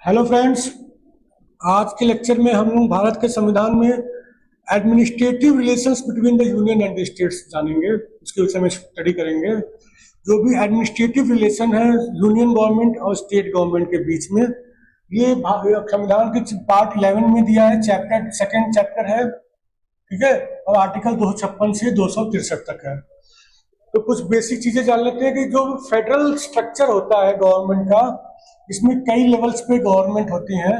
Hello friends. आज के lecture में हम लोग भारत के संविधान में administrative relations between the union and the states जानेंगे। उसके विषय में स्टडी करेंगे। जो भी एडमिनिस्ट्रेटिव रिलेशन है यूनियन गवर्नमेंट और स्टेट गवर्नमेंट के बीच में, ये संविधान के पार्ट 11 में दिया है। चैप्टर सेकेंड चैप्टर है, ठीक है। और आर्टिकल 256 से 263 तक है। तो कुछ बेसिक चीजें जान लेते हैं कि जो फेडरल स्ट्रक्चर होता है गवर्नमेंट का, इसमें कई लेवल्स पे गवर्नमेंट होती हैं।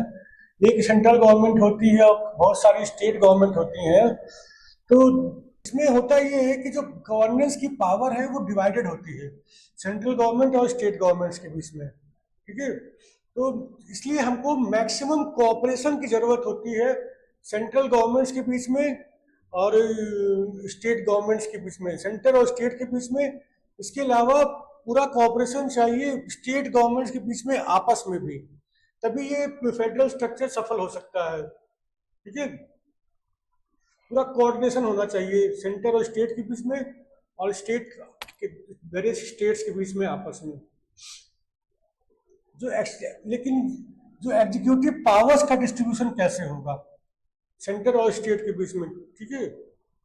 एक सेंट्रल गवर्नमेंट होती है और बहुत सारी स्टेट गवर्नमेंट होती हैं। तो इसमें होता ये है कि जो गवर्नेंस की पावर है वो डिवाइडेड होती है सेंट्रल गवर्नमेंट और स्टेट गवर्नमेंट्स के बीच में, ठीक है। तो इसलिए हमको मैक्सिमम कोऑपरेशन की जरूरत होती है सेंट्रल गवर्नमेंट्स के बीच में और स्टेट गवर्नमेंट्स के बीच में, सेंटर और स्टेट के बीच में। इसके अलावा पूरा कोऑपरेशन चाहिए स्टेट गवर्नमेंट्स के बीच में आपस में भी, तभी ये फेडरल स्ट्रक्चर सफल हो सकता है, ठीक है। पूरा कोऑर्डिनेशन होना चाहिए सेंटर और स्टेट के बीच में और स्टेट के वेरियस स्टेट्स के बीच में आपस में। लेकिन जो एग्जीक्यूटिव पावर्स का डिस्ट्रीब्यूशन कैसे होगा सेंटर और स्टेट के बीच में, ठीक है।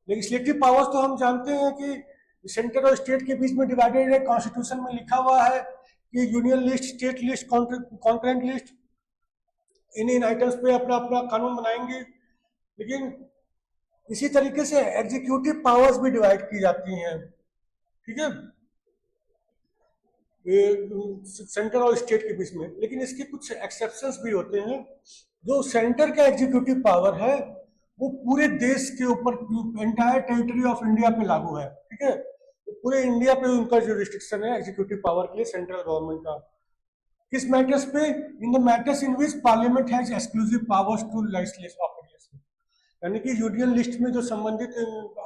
लेजिस्लेटिव पावर्स तो हम जानते हैं कि सेंटर और स्टेट के बीच में डिवाइडेड है। कॉन्स्टिट्यूशन में लिखा हुआ है कि union list, state list, concurrent list, in items पे अपना अपना कानून बनाएंगे। लेकिन इसी तरीके से एग्जीक्यूटिव पावर्स भी डिवाइड की जाती हैं, ठीक है, सेंटर और स्टेट के बीच में। लेकिन इसके कुछ एक्सेप्शंस भी होते हैं। जो सेंटर का एग्जीक्यूटिव पावर है वो पूरे देश के ऊपर, एंटायर टेरिटरी ऑफ इंडिया पे लागू है, ठीक है। तो पूरे इंडिया पे उनका जो रिस्ट्रिक्शन है एग्जीक्यूटिव पावर के लिए सेंट्रल गवर्नमेंट का, किस मैटर्स पे, in the matters in which parliament has exclusive powers to legislate ordinance. यानी कि यूनियन लिस्ट में जो संबंधित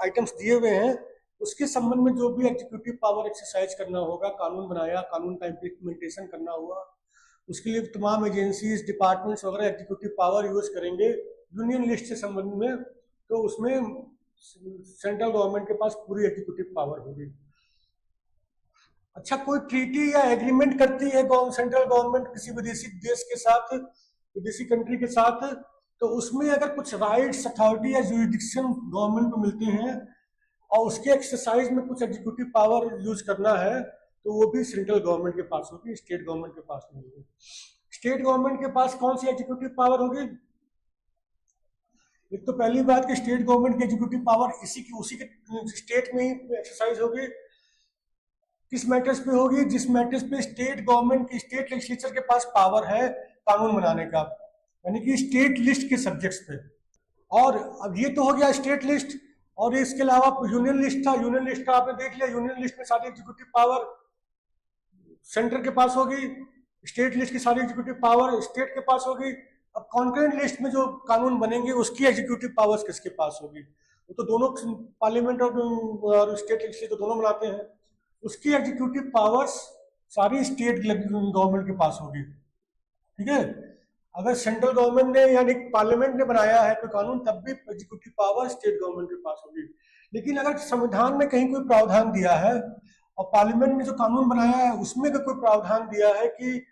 आइटम्स दिए हुए हैं उसके संबंध में जो भी एग्जीक्यूटिव पावर एक्सरसाइज करना होगा, कानून बनाया, कानून का इम्प्लीमेंटेशन करना हुआ, उसके लिए तमाम एजेंसीज, डिपार्टमेंट्स वगैरह एग्जीक्यूटिव पावर यूज करेंगे यूनियन लिस्ट से संबंध में। तो उसमें सेंट्रल गवर्नमेंट के पास पूरी एग्जीक्यूटिव पावर होगी। अच्छा, कोई ट्रीटी या एग्रीमेंट करती है सेंट्रल गवर्नमेंट किसी विदेशी देश के साथ, विदेशी कंट्री के साथ, तो उसमें अगर कुछ राइट्स, अथॉरिटी या जुरिडिक्शन गवर्नमेंट को मिलते हैं और उसके एक्सरसाइज में कुछ एग्जीक्यूटिव पावर यूज करना है तो वो भी सेंट्रल गवर्नमेंट के पास होगी, स्टेट गवर्नमेंट के पास नहीं होगी। स्टेट गवर्नमेंट के पास कौन सी एग्जीक्यूटिव पावर होगी? एक तो पहली बात कि स्टेट गवर्नमेंट की एग्जीक्यूटिव पावर उसी के स्टेट में ही एक्सरसाइज होगी। किस मैटर्स पे होगी? जिस मैटर्स पे स्टेट गवर्नमेंट की, स्टेट लेजिस्लेचर के पास पावर है कानून बनाने का, यानी कि स्टेट लिस्ट के सब्जेक्ट्स पे। और अब ये तो हो गया स्टेट लिस्ट, और इसके अलावा यूनियन लिस्ट था। यूनियन लिस्ट का आपने देख लिया, यूनियन लिस्ट में सारी एग्जीक्यूटिव पावर सेंटर के पास होगी, स्टेट लिस्ट की सारी एग्जीक्यूटिव पावर स्टेट के पास होगी। अब कॉन्करेंट लिस्ट में जो कानून बनेंगे उसकी एग्जीक्यूटिव पावर्स किसके पास होगी? वो तो दोनों, पार्लियामेंट और स्टेट लेजिस्लेचर तो दोनों बनाते हैं। उसकी एग्जीक्यूटिव पावर्स सारी स्टेट गवर्नमेंट के पास होगी, ठीक है। अगर सेंट्रल गवर्नमेंट ने यानी पार्लियामेंट ने बनाया है कोई कानून, तब भी एग्जीक्यूटिव पावर स्टेट गवर्नमेंट के पास होगी। लेकिन अगर संविधान में कहीं कोई प्रावधान दिया है और पार्लियामेंट ने जो कानून बनाया है उसमें अगर कोई प्रावधान दिया है कि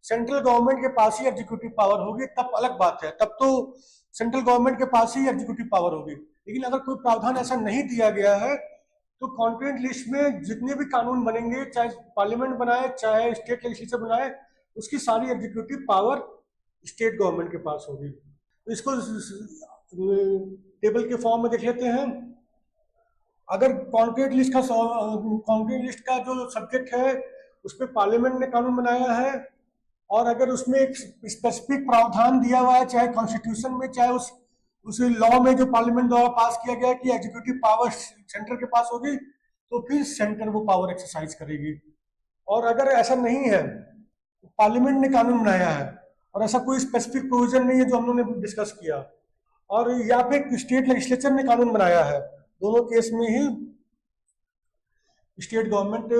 सेंट्रल गवर्नमेंट के पास ही एग्जीक्यूटिव पावर होगी, तब अलग बात है, तब तो सेंट्रल गवर्नमेंट के पास ही एग्जीक्यूटिव पावर होगी। लेकिन अगर कोई प्रावधान ऐसा नहीं दिया गया है तो कॉन्करेंट लिस्ट में जितने भी कानून बनेंगे, चाहे पार्लियामेंट बनाए चाहे स्टेट लेजिस्लेचर बनाए, उसकी सारी एग्जीक्यूटिव पावर स्टेट गवर्नमेंट के पास होगी। तो इसको टेबल के फॉर्म में देख लेते हैं। अगर कॉन्करेंट लिस्ट का जो सब्जेक्ट है उस पर पार्लियामेंट ने कानून बनाया है और अगर उसमें एक स्पेसिफिक प्रावधान दिया हुआ है, चाहे कॉन्स्टिट्यूशन में चाहे उस लॉ में जो पार्लियामेंट द्वारा पास किया गया कि एग्जीक्यूटिव पावर सेंटर के पास होगी, तो फिर सेंटर वो पावर एक्सरसाइज करेगी। और अगर ऐसा नहीं है, पार्लियामेंट ने कानून बनाया है और ऐसा कोई स्पेसिफिक प्रोविजन नहीं है जो हम लोगों ने डिस्कस किया, और या फिर स्टेट लेजिस्लेचर ने कानून बनाया है, दोनों केस में ही state government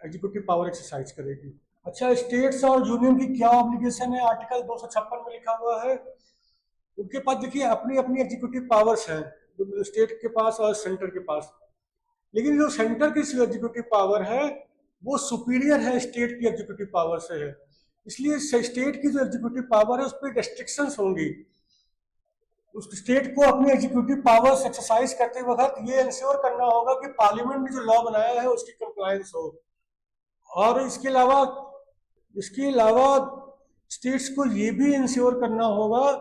executive power exercise करेगी। अच्छा, स्टेट्स और यूनियन की क्या ऑब्लिगेशन है? आर्टिकल 256 में लिखा हुआ है। उनके पास देखिए अपनी अपनी एग्जीक्यूटिव पावर्स हैं, स्टेट के पास और सेंटर के पास। लेकिन जो सेंटर की एग्जीक्यूटिव पावर है वो सुपीरियर है स्टेट की एग्जीक्यूटिव पावर से है। इसलिए स्टेट की जो एग्जीक्यूटिव पावर है उस पर रेस्ट्रिक्शंस होंगी। उस स्टेट को अपनी एग्जीक्यूटिव पावर्स एक्सरसाइज करते वक्त ये इंश्योर करना होगा कि पार्लियामेंट ने जो लॉ बनाया है उसकी कंप्लायंस हो। और इसके अलावा स्टेट्स को ये भी इंश्योर करना होगा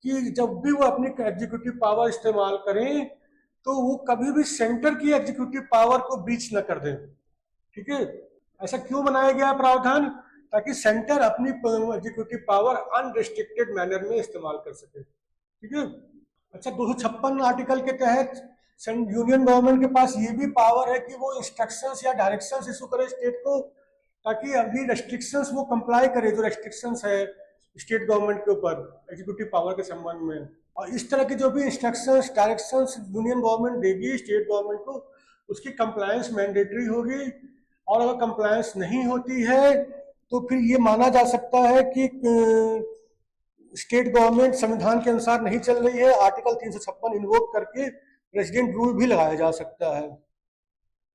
कि जब भी वो अपनी एग्जीक्यूटिव पावर इस्तेमाल करें तो वो कभी भी सेंटर की एग्जीक्यूटिव पावर को ब्रीच न कर दें। ठीक है, ऐसा क्यों बनाया गया प्रावधान? ताकि सेंटर अपनी एग्जीक्यूटिव पावर अनरिस्ट्रिक्टेड मैनर में इस्तेमाल कर सके। ठीक है। अच्छा, 256 आर्टिकल के तहत यूनियन गवर्नमेंट के पास ये भी पावर है कि वो इंस्ट्रक्शंस या डायरेक्शंस इशू करे स्टेट को, ताकि अभी रेस्ट्रिक्शंस वो कंप्लाई करे जो रेस्ट्रिक्शंस है स्टेट गवर्नमेंट के ऊपर एग्जीक्यूटिव पावर के संबंध में। और इस तरह की जो भी इंस्ट्रक्शंस डायरेक्शंस यूनियन गवर्नमेंट देगी स्टेट गवर्नमेंट को, उसकी कंप्लायंस मैंडेटरी होगी। और अगर कंप्लायंस नहीं होती है तो फिर ये माना जा सकता है कि स्टेट गवर्नमेंट संविधान के अनुसार नहीं चल रही है। आर्टिकल 356 इन्वोक करके रेजिडेंट रूल भी लगाया जा सकता है।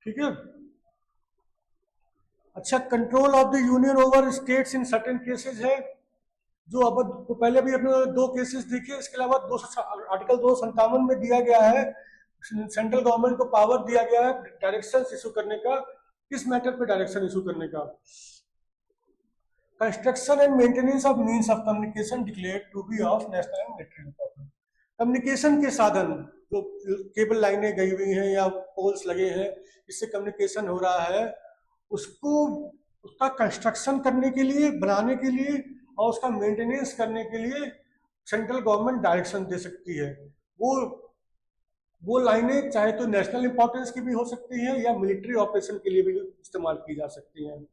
ठीक है। अच्छा, control of the union over states in certain cases है, जो अब तो पहले भी अपने 2 केसेस देखे। इसके अलावा आर्टिकल 257 में दिया गया है, सेंट्रल गवर्नमेंट को पावर दिया गया है डायरेक्शन इशू करने का। किस मैटर पे डायरेक्शन इशू करने का? Construction and maintenance of means of communication declared to be of national and military importance. Communication के साधन जो केबल लाइनें गई हुई हैं या पोल्स लगे हैं, इससे कम्युनिकेशन हो रहा है, उसका कंस्ट्रक्शन करने के लिए, बनाने के लिए और उसका मेंटेनेंस करने के लिए सेंट्रल गवर्नमेंट डायरेक्शन दे सकती है। वो लाइनें चाहे तो नेशनल इंपॉर्टेंस की भी हो सकती हैं या मिलिट्री ऑपरेशन के लिए भी इस्तेमाल की जा सकती हैं।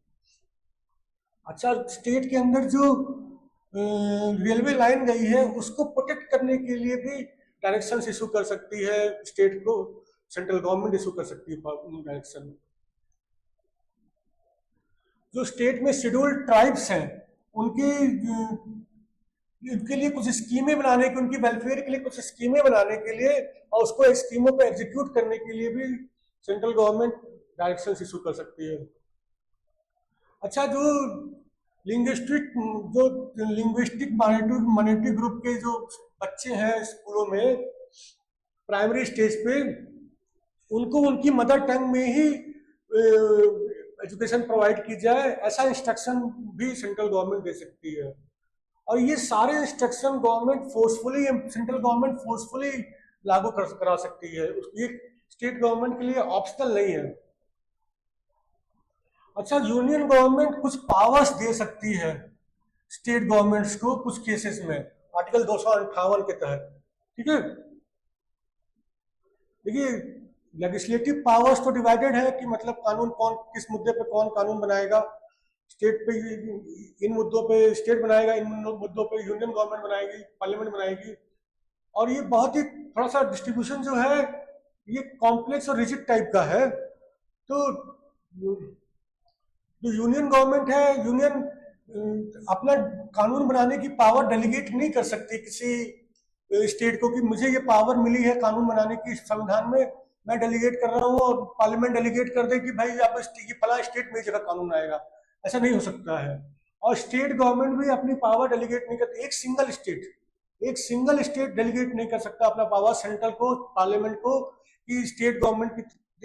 अच्छा, स्टेट के अंदर जो रेलवे लाइन गई है उसको प्रोटेक्ट करने के लिए भी डायरेक्शन इशू कर सकती है स्टेट को, सेंट्रल गवर्नमेंट इशू कर सकती है डायरेक्शन। जो स्टेट में शेड्यूल्ड ट्राइब्स हैं उनके लिए कुछ स्कीमें बनाने की, उनकी वेलफेयर के लिए कुछ स्कीमें बनाने के लिए और उसको स्कीमों पे एग्जीक्यूट करने के लिए भी सेंट्रल गवर्नमेंट डायरेक्शन इशू कर सकती है। अच्छा, जो लिंग्विस्टिक माइनॉरिटी ग्रुप के जो बच्चे हैं स्कूलों में प्राइमरी स्टेज पे, उनको उनकी मदर टंग में ही एजुकेशन प्रोवाइड की जाए, ऐसा इंस्ट्रक्शन भी सेंट्रल गवर्नमेंट दे सकती है। और ये सारे इंस्ट्रक्शन सेंट्रल गवर्नमेंट फोर्सफुली लागू करा सकती है, ये स्टेट गवर्नमेंट के लिए ऑप्शनल नहीं है। अच्छा, यूनियन गवर्नमेंट कुछ पावर्स दे सकती है स्टेट गवर्नमेंट्स को कुछ केसेस में, आर्टिकल 258 के तहत। ठीक है। देखिए, लेजिस्लेटिव पावर्स तो डिवाइडेड है कि मतलब कानून कौन किस मुद्दे पे कौन कानून बनाएगा। स्टेट पे इन मुद्दों पे स्टेट बनाएगा, इन मुद्दों पे यूनियन गवर्नमेंट बनाएगी, पार्लियामेंट बनाएगी। और ये बहुत ही थोड़ा सा डिस्ट्रीब्यूशन जो है ये कॉम्प्लेक्स और रिजिड टाइप का है। तो जो यूनियन गवर्नमेंट है, यूनियन अपना कानून बनाने की पावर डेलीगेट नहीं कर सकती किसी स्टेट को कि मुझे ये पावर मिली है कानून बनाने की संविधान में, मैं डेलीगेट कर रहा हूँ, और पार्लियामेंट डेलीगेट कर दे कि भाई आप फला स्टेट में जगह कानून आएगा। ऐसा नहीं हो सकता है। और स्टेट गवर्नमेंट भी अपनी पावर डेलीगेट नहीं करती। एक सिंगल स्टेट डेलीगेट नहीं कर सकता अपना पावर सेंट्रल को, पार्लियामेंट को, कि स्टेट गवर्नमेंट की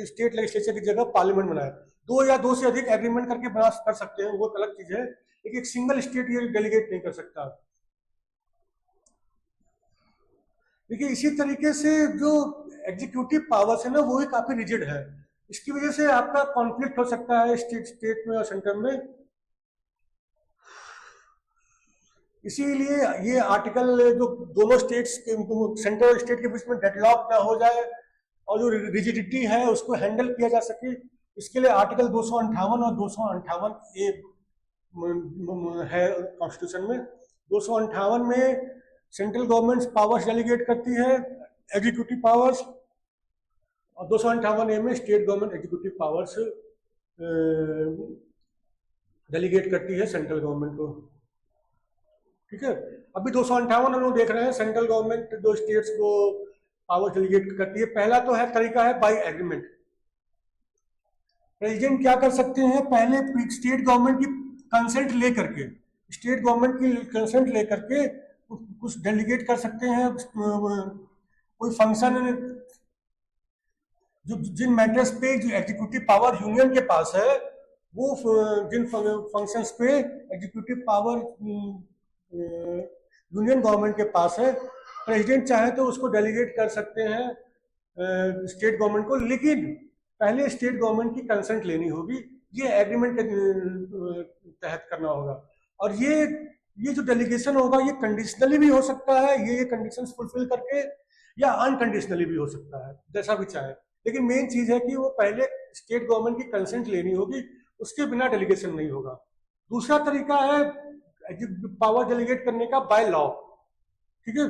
स्टेट लेजिस्लेचर की जगह पार्लियामेंट बनाए। 2 या 2 से अधिक एग्रीमेंट करके बना कर सकते हैं, वो अलग चीज है, लेकिन एक सिंगल स्टेट ये डेलीगेट नहीं कर सकता। देखिए, इसी तरीके से जो एग्जीक्यूटिव पावर्स है ना, वो भी काफी रिजिड है। इसकी वजह से आपका कॉन्फ्लिक्ट हो सकता है स्टेट में और सेंटर में। इसीलिए ये आर्टिकल जो दोनों स्टेट्स के, सेंटर और स्टेट के बीच में डेडलॉक ना हो जाए और जो रिजिडिटी है उसको हैंडल किया जा सके, इसके लिए आर्टिकल 258 और 258A है कॉन्स्टिट्यूशन में। 258 में सेंट्रल गवर्नमेंट पावर्स डेलीगेट करती है, एग्जीक्यूटिव पावर्स, और 258A में state government executive powers delegate करती है सेंट्रल गवर्नमेंट को। ठीक है। अभी 258 हम लोग देख रहे हैं, सेंट्रल गवर्नमेंट जो स्टेट्स को पावर्स डेलीगेट करती है। पहला तो है तरीका है बाय एग्रीमेंट। प्रेसिडेंट क्या कर सकते हैं, पहले स्टेट गवर्नमेंट की कंसेंट लेकर के स्टेट गवर्नमेंट की कंसेंट लेकर के कुछ डेलीगेट कर सकते हैं, कोई फंक्शन, जो जिन मैटर्स पे जो एग्जीक्यूटिव पावर यूनियन के पास है, वो जिन फंक्शंस पे एग्जीक्यूटिव पावर यूनियन गवर्नमेंट के पास है, प्रेसिडेंट चाहे तो उसको डेलीगेट कर सकते हैं स्टेट गवर्नमेंट को, लेकिन पहले स्टेट गवर्नमेंट की कंसेंट लेनी होगी, ये एग्रीमेंट के तहत करना होगा। और ये जो डेलीगेशन होगा ये कंडीशनली भी हो सकता है, ये कंडीशंस फुलफिल करके, या अनकंडीशनली भी हो सकता है, जैसा भी चाहे। लेकिन मेन चीज है कि वो पहले स्टेट गवर्नमेंट की कंसेंट लेनी होगी, उसके बिना डेलीगेशन नहीं होगा। दूसरा तरीका है पावर डेलीगेट करने का बाय लॉ, ठीक है।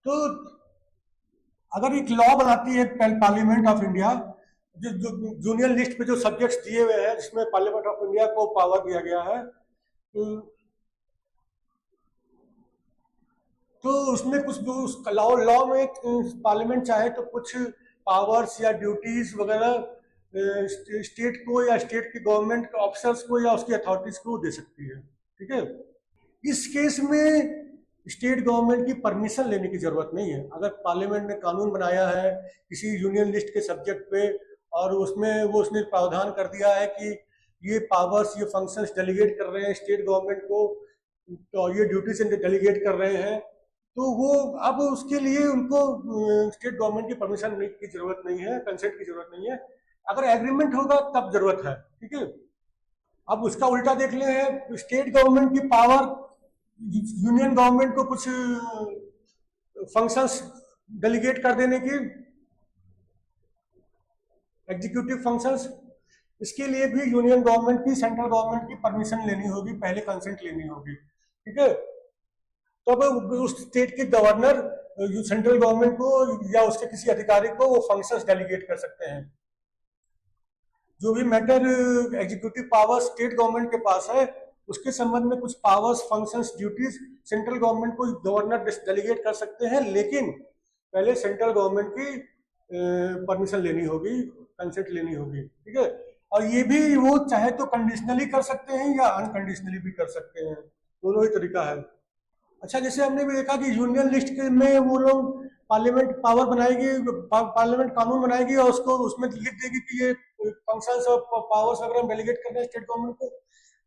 तो अगर एक लॉ बनाती है पार्लियामेंट ऑफ इंडिया, जो जूनियर लिस्ट पे जो सब्जेक्ट्स दिए हुए हैं, जिसमें पार्लियामेंट ऑफ इंडिया को पावर दिया गया है, तो उसमें कुछ जो लॉ में पार्लियामेंट चाहे तो कुछ पावर्स या ड्यूटीज वगैरह स्टेट को या स्टेट की गवर्नमेंट ऑफिसर्स को या उसकी अथॉरिटीज को दे सकती है, ठीक है। इस केस में स्टेट गवर्नमेंट की परमिशन लेने की जरूरत नहीं है। अगर पार्लियामेंट ने कानून बनाया है किसी यूनियन लिस्ट के सब्जेक्ट पे, और उसने प्रावधान कर दिया है कि ये पावर्स, ये फंक्शंस डेलीगेट कर रहे हैं स्टेट गवर्नमेंट को, तो ये ड्यूटीज डेलीगेट कर रहे हैं, तो वो अब उसके लिए उनको स्टेट गवर्नमेंट की परमिशन की जरूरत नहीं है, कंसेंट की जरूरत नहीं है। अगर एग्रीमेंट होगा तब जरूरत है, ठीक है। अब उसका उल्टा देख ले, स्टेट गवर्नमेंट की पावर यूनियन गवर्नमेंट को कुछ फंक्शंस डेलीगेट कर देने की, एग्जीक्यूटिव फंक्शंस, इसके लिए भी यूनियन गवर्नमेंट की, सेंट्रल गवर्नमेंट की परमिशन लेनी होगी, पहले कंसेंट लेनी होगी, ठीक है। तो अब उस स्टेट के गवर्नर सेंट्रल गवर्नमेंट को या उसके किसी अधिकारी को वो फंक्शंस डेलीगेट कर सकते हैं। जो भी matter executive power state government के पास है, उसके संबंध में कुछ powers, functions, duties central government को गवर्नर डेलीगेट कर सकते हैं, लेकिन पहले सेंट्रल गवर्नमेंट की परमिशन लेनी होगी, कंसेंट लेनी होगी, ठीक है। और ये भी वो चाहे तो कंडीशनली कर सकते हैं या अनकंडीशनली भी कर सकते हैं, दोनों ही तरीका है। अच्छा, जैसे हमने भी देखा कि यूनियन लिस्ट में वो लोग पार्लियामेंट पावर बनाएगी, पार्लियामेंट कानून बनाएगी और उसको उसमें लिख देगी कि ये फंक्शंस और पावर्स अगर हम डेलीगेट कर रहे हैं स्टेट गवर्नमेंट को।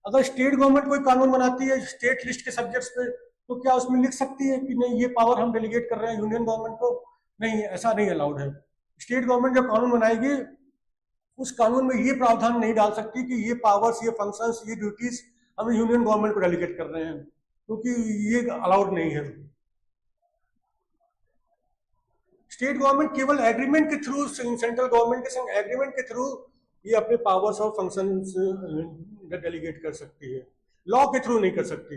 अगर स्टेट गवर्नमेंट कोई कानून बनाती है स्टेट लिस्ट के सब्जेक्ट्स पे, तो क्या उसमें लिख सकती है कि नहीं ये पावर हम डेलीगेट कर रहे हैं यूनियन गवर्नमेंट को? नहीं, ऐसा नहीं अलाउड है। स्टेट गवर्नमेंट जब कानून बनाएगी उस कानून में ये प्रावधान नहीं डाल सकती कि ये पावर्स, ये फंक्शंस, ये ड्यूटीज हम यूनियन गवर्नमेंट को डेलीगेट कर रहे हैं, क्योंकि ये अलाउड नहीं है। स्टेट गवर्नमेंट केवल एग्रीमेंट के थ्रू, सेंट्रल गवर्नमेंट के संग एग्रीमेंट के थ्रू ये अपने पावर्स और फंक्शंस डेलीगेट कर सकती है, लॉ के थ्रू नहीं कर सकती।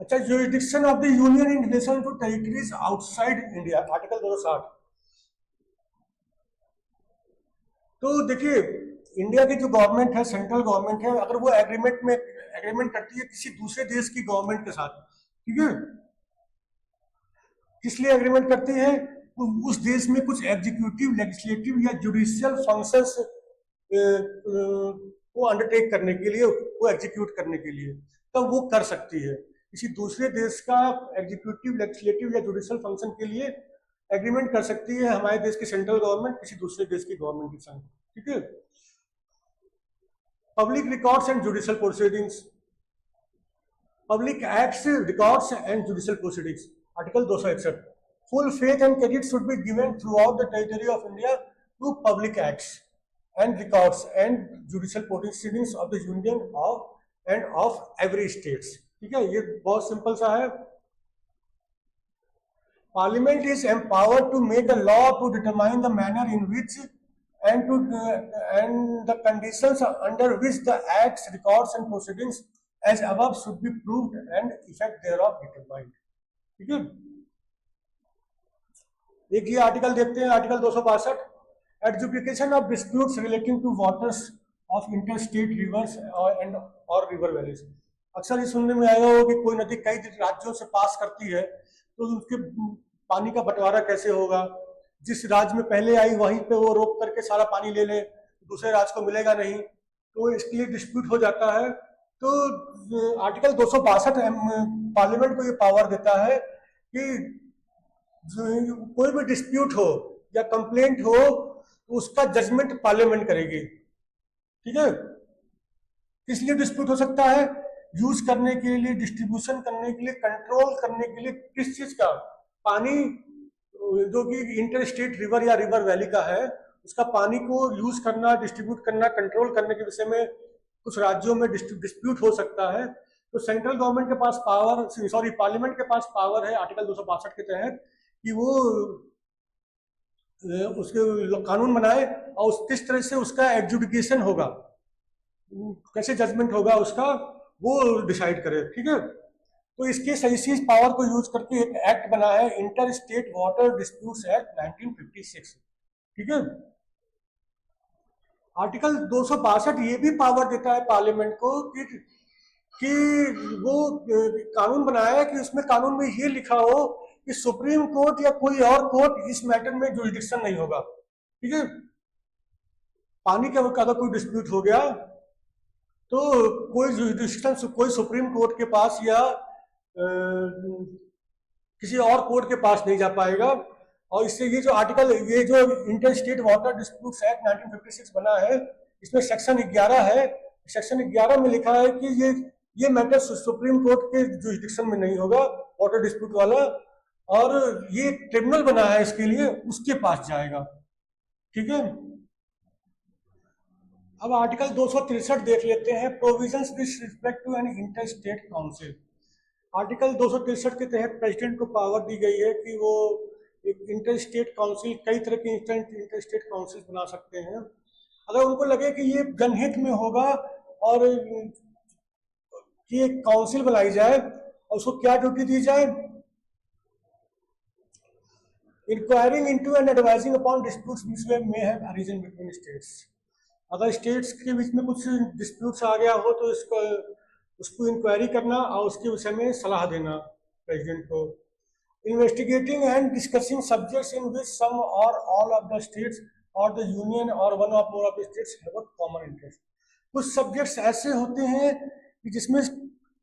अच्छा, jurisdiction of the union in relation to territories outside India, article 260। तो देखिए, इंडिया की जो गवर्नमेंट है, सेंट्रल गवर्नमेंट है, अगर वो एग्रीमेंट करती है किसी दूसरे देश की गवर्नमेंट के साथ, ठीक है, किस लिए एग्रीमेंट करती है? उस देश में कुछ एग्जीक्यूटिव, लेजिस्लेटिव या जुडिशियल फंक्शंस को अंडरटेक करने के लिए, वो एग्जीक्यूट करने के लिए, तब वो कर सकती है। किसी दूसरे देश का एग्जीक्यूटिव, लेजिस्लेटिव या जुडिशियल फंक्शन के लिए एग्रीमेंट कर सकती है हमारे देश की सेंट्रल गवर्नमेंट किसी दूसरे देश की गवर्नमेंट के साथ, ठीक है। Public records and judicial proceedings, public acts, records and judicial proceedings, article 261। Full faith and credit should be given throughout the territory of India to public acts and records and judicial proceedings of the union and of every states, ठीक है। ये बहुत simple सा है। Parliament is empowered to make a law to determine the manner in which and the conditions under which the acts, records and proceedings as above should be proved and effect thereof determined, ठीक है। एक ये article देखते हैं, article 262, adjudication of disputes relating to waters of inter state rivers and और river valleys. अक्सर ये सुनने में आया हो कि कोई नदी कई राज्यों से पास करती है, तो उसके पानी का बंटवारा कैसे होगा? जिस राज्य में पहले आई वहीं पे वो रोक करके सारा पानी ले ले, दूसरे राज्य को मिलेगा नहीं, तो इसके लिए डिस्प्यूट हो जाता है। तो आर्टिकल 262 पार्लियामेंट को ये पावर देता है कि कोई भी डिस्प्यूट हो या कंप्लेंट हो तो उसका जजमेंट पार्लियामेंट करेगी। ठीक है, किस लिए डिस्प्यूट हो सकता है? यूज करने के लिए, डिस्ट्रीब्यूशन करने के लिए, कंट्रोल करने के लिए। किस चीज का? पानी जो कि इंटर स्टेट रिवर या रिवर वैली का है, उसका पानी को यूज करना, डिस्ट्रीब्यूट करना, कंट्रोल करने के विषय में कुछ राज्यों में डिस्प्यूट हो सकता है। तो सेंट्रल गवर्नमेंट के पास पावर, सॉरी पार्लियामेंट के पास पावर है आर्टिकल 262 के तहत कि वो उसके कानून बनाए और किस तरह से उसका एडजुडिकेशन होगा, कैसे जजमेंट होगा उसका, वो डिसाइड करे। ठीक है, तो इसके इसी पावर को यूज करके एक एक्ट बना है, inter state water disputes act 1956। ठीक है, आर्टिकल 262 ये भी पावर देता है पार्लियामेंट को कि वो कानून बनाया कि उसमें कानून में ये लिखा हो कि सुप्रीम कोर्ट या कोई और कोर्ट इस मैटर में जुरिडिक्शन नहीं होगा। ठीक है, पानी का अगर कोई डिस्प्यूट हो गया तो कोई जुरिडिक्शन कोई सुप्रीम कोर्ट के पास या किसी और कोर्ट के पास नहीं जा पाएगा। और इससे ये जो आर्टिकल, ये जो inter state water disputes act 1956 बना है, इसमें सेक्शन 11 है। सेक्शन 11 में लिखा है कि ये मैटर सुप्रीम कोर्ट के जुरिडिक्शन में नहीं होगा, वाटर डिस्प्यूट वाला, और ये ट्रिब्यूनल बना है इसके लिए, उसके पास जाएगा। ठीक है, अब आर्टिकल 263 देख लेते हैं, provisions with respect to an inter state council. Article 263 के तहत प्रेसिडेंट को पावर दी गई है कि वो एक इंटर स्टेट काउंसिल, कई तरह के इंटर स्टेट काउंसिल बना सकते हैं। अगर उनको लगे कि ये जनहित में होगा और कि एक काउंसिल बनाई जाए, और उसको क्या ड्यूटी दी जाए? Inquiring into and advising upon disputes which may have arisen between states. अगर स्टेट्स के बीच में कुछ डिस्प्यूट्स आ गया हो तो उसको इंक्वायरी करना और उसके विषय में सलाह देना प्रेसिडेंट को। Investigating and discussing subjects in which some or all of the states or the union or one of more of the states have a common interest. कुछ सब्जेक्ट्स ऐसे होते हैं कि जिसमें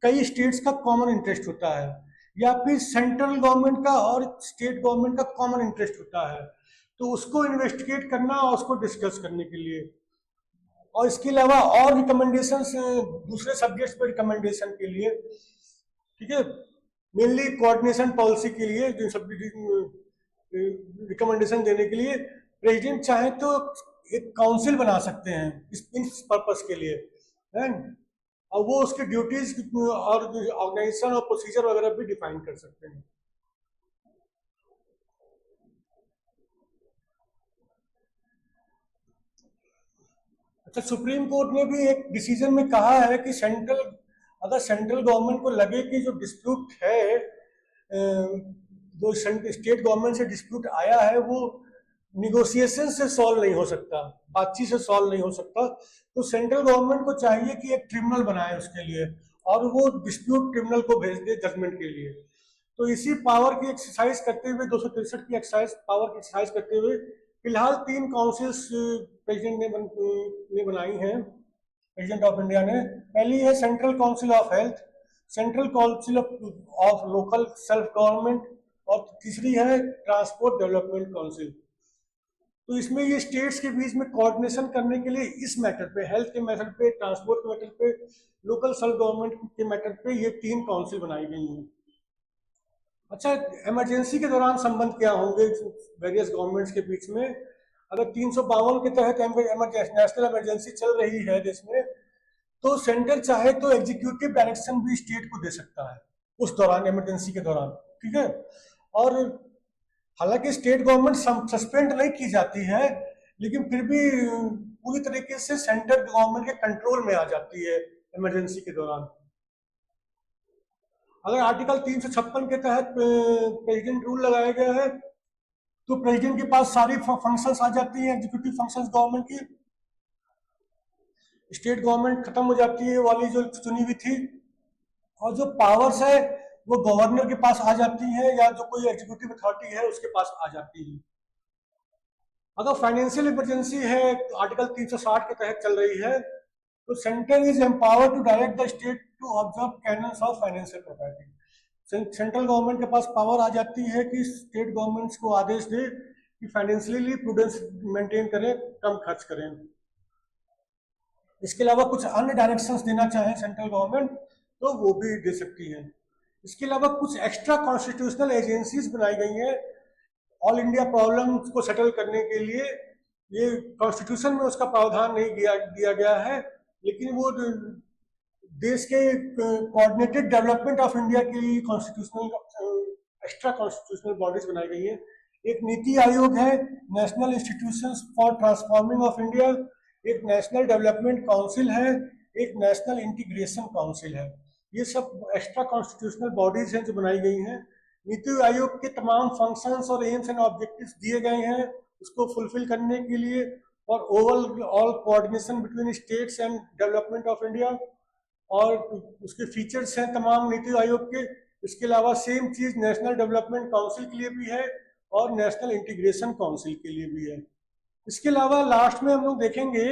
कई स्टेट्स का कॉमन इंटरेस्ट होता है, या फिर सेंट्रल गवर्नमेंट का और स्टेट गवर्नमेंट का कॉमन इंटरेस्ट होता है, तो उसको इन्वेस्टिगेट करना और उसको डिस्कस करने के लिए। और इसके अलावा और रिकमेंडेशंस दूसरे सब्जेक्ट्स पर रिकमेंडेशन के लिए। ठीक है, मेनली कोऑर्डिनेशन पॉलिसी के लिए, जो सब रिकमेंडेशन देने के लिए प्रेसिडेंट चाहे तो एक काउंसिल बना सकते हैं इस पर्पस के लिए, है, और वो उसके ड्यूटीज और ऑर्गेनाइजेशन और प्रोसीजर वगैरह भी डिफाइन कर सकते हैं। अच्छा, सुप्रीम कोर्ट ने भी एक डिसीजन में कहा है कि अगर सेंट्रल गवर्नमेंट को लगे कि जो डिस्प्यूट है, जो स्टेट गवर्नमेंट से डिस्प्यूट आया है, वो निगोशिएशन से सॉल्व नहीं हो सकता, बातचीत से सॉल्व नहीं हो सकता, तो सेंट्रल गवर्नमेंट को चाहिए कि एक ट्रिब्यूनल बनाए उसके लिए, और वो डिस्प्यूट ट्रिब्यूनल को भेज दे जजमेंट के लिए। तो इसी पावर की एक्सरसाइज करते हुए, 263 की पावर की एक्सरसाइज करते हुए, फिलहाल 3 काउंसिल्स प्रेसिडेंट ने बनाई हैं, प्रेसिडेंट ऑफ इंडिया ने। पहली है central council of health, central council of local self government, और तीसरी है ट्रांसपोर्ट डेवलपमेंट काउंसिल। तो इसमें ये स्टेट्स के बीच में कोऑर्डिनेशन करने के लिए इस मैटर पे, हेल्थ के मैटर पे, ट्रांसपोर्ट के मैटर पे, लोकल सेल्फ गवर्नमेंट के मैटर पे ये 3 काउंसिल बनाई गई हैं। अच्छा, इमरजेंसी के दौरान संबंध क्या होंगे वेरियस गवर्नमेंट्स के बीच में? अगर 352 के तहत नेशनल इमरजेंसी चल रही है देश में, तो सेंटर चाहे तो एग्जीक्यूटिव डायरेक्शन भी स्टेट को दे सकता है उस दौरान, इमरजेंसी के दौरान। ठीक है, और हालांकि स्टेट गवर्नमेंट सस्पेंड नहीं की जाती है, लेकिन फिर भी पूरी तरीके से सेंट्रल गवर्नमेंट के कंट्रोल में आ जाती है इमरजेंसी के दौरान। अगर आर्टिकल 356 के तहत प्रेसिडेंट रूल लगाया गया है, तो प्रेसिडेंट के पास सारी फंक्शंस आ जाती हैं, एग्जीक्यूटिव फंक्शंस गवर्नमेंट की। स्टेट गवर्नमेंट खत्म हो जाती है वाली जो चुनी हुई थी, और जो पावर्स है वो गवर्नर के पास आ जाती है, या जो कोई एग्जीक्यूटिव अथॉरिटी है उसके पास आ जाती है। अगर फाइनेंशियल इमरजेंसी है तो आर्टिकल 360 के तहत चल रही है, तो centre is empowered to direct the state to observe canons of financial property. Central government के पास पावर आ जाती है कि स्टेट गवर्नमेंट्स को आदेश दे कि फाइनेंशियली प्रूडेंस मेंटेन करें, कम खर्च करें। इसके अलावा कुछ अन्य डायरेक्शंस देना चाहे सेंट्रल गवर्नमेंट तो वो भी दे सकती है। इसके अलावा कुछ एक्स्ट्रा कॉन्स्टिट्यूशनल एजेंसीज बनाई गई हैं ऑल इंडिया प्रॉब्लम्स को सेटल करने के लिए। ये कॉन्स्टिट्यूशन में उसका प्रावधान नहीं दिया गया है, लेकिन वो देश के कोऑर्डिनेटेड डेवलपमेंट ऑफ इंडिया के लिए कॉन्स्टिट्यूशनल एक्स्ट्रा कॉन्स्टिट्यूशनल बॉडीज बनाई गई है। एक नीति आयोग है, national institutions for transforming of India, एक नेशनल डेवलपमेंट काउंसिल है, एक नेशनल इंटीग्रेशन काउंसिल है। ये सब एक्स्ट्रा कॉन्स्टिट्यूशनल बॉडीज हैं जो बनाई गई हैं। नीति आयोग के तमाम फंक्शंस और एम्स एंड ऑब्जेक्टिव्स दिए गए हैं उसको फुलफिल करने के लिए, और overall coordination between states and development of India, और उसके फीचर्स हैं तमाम नीति आयोग के। इसके अलावा सेम चीज नेशनल डेवलपमेंट काउंसिल के लिए भी है और नेशनल इंटीग्रेशन काउंसिल के लिए भी है। इसके अलावा लास्ट में हम लोग देखेंगे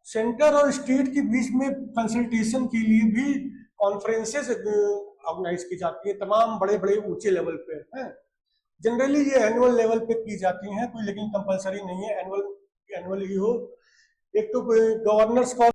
सेंटर और स्टेट के बीच में कंसल्टेशन के लिए भी कॉन्फ्रेंसेस ऑर्गेनाइज की जाती है तमाम बड़े बड़े ऊंचे लेवल पे है। जनरली ये एनुअल लेवल पे की जाती हैं, कोई लेकिन कंपलसरी नहीं है एनुअल ही हो। एक तो गवर्नर्स